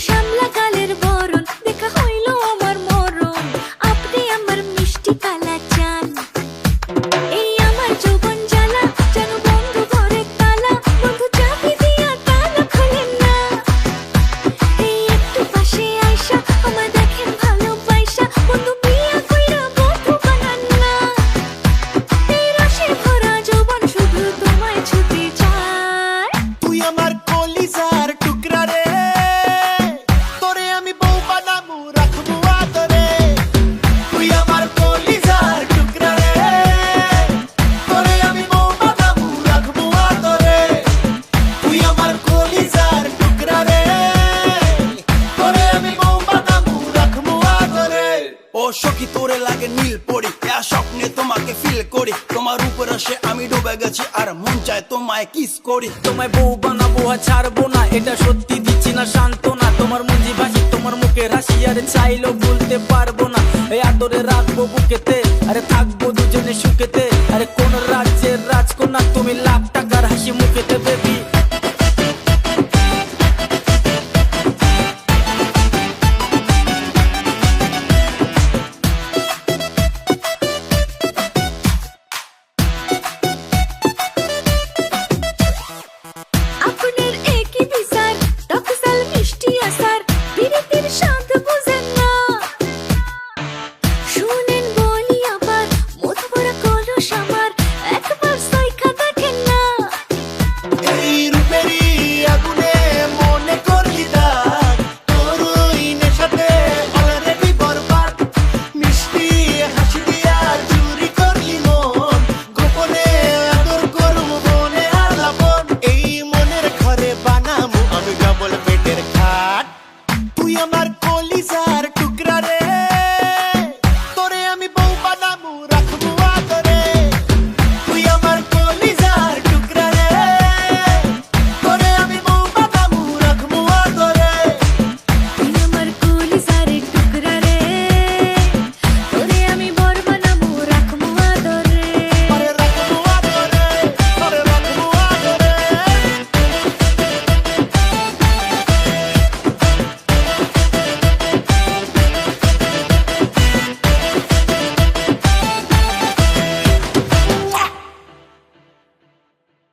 শ্যামলা কালের বরণ দেখা হইল আমার মরণ। আপনি আমার মিষ্টি কালা চান, এই আমার যৌবন জ্বালা যেন বন্ধু ঘরের তালা। বন্ধু চাবি দিয়া তালা খোলেন না, এই একটু পাশে আইসা আমার দেখেন ভালোবাসা। বন্ধু বিয়া কইরা বন্ধু বানান না, এই রসে ভরা যৌবন শুধু তোমায় ছুতে চায়। তুই আমার কলিজার টুকরা রে, তোরে আমি বউ বানাবো রাখবো আদরে। তুই আমার কলিজার টুকরা রে, তোরে আমি বউ বানাবো রাখবো আদরে। তুই আমার কলিজার টুকরা রে, তোরে আমি বউ বানাবো রাখবো আদরে। ও সখী তোরে লাগে নীল পরি, স্বপ্নে তোমাকে ফিল করি। তোমার উপর আসে আমি ডুবে গেছি আর মন চায় তোমায় কিস করি। তোমায় বউ বানাবো আর ছাড়বো না, এটা সত্যি দিচ্ছি না সান্ত্বনা। তোমার মুঞ্জি ভাসি তোমার মুখের হাসি আর চাইলেও ভুলতে পারবো না, এই আদরে রাখবো বুকেতে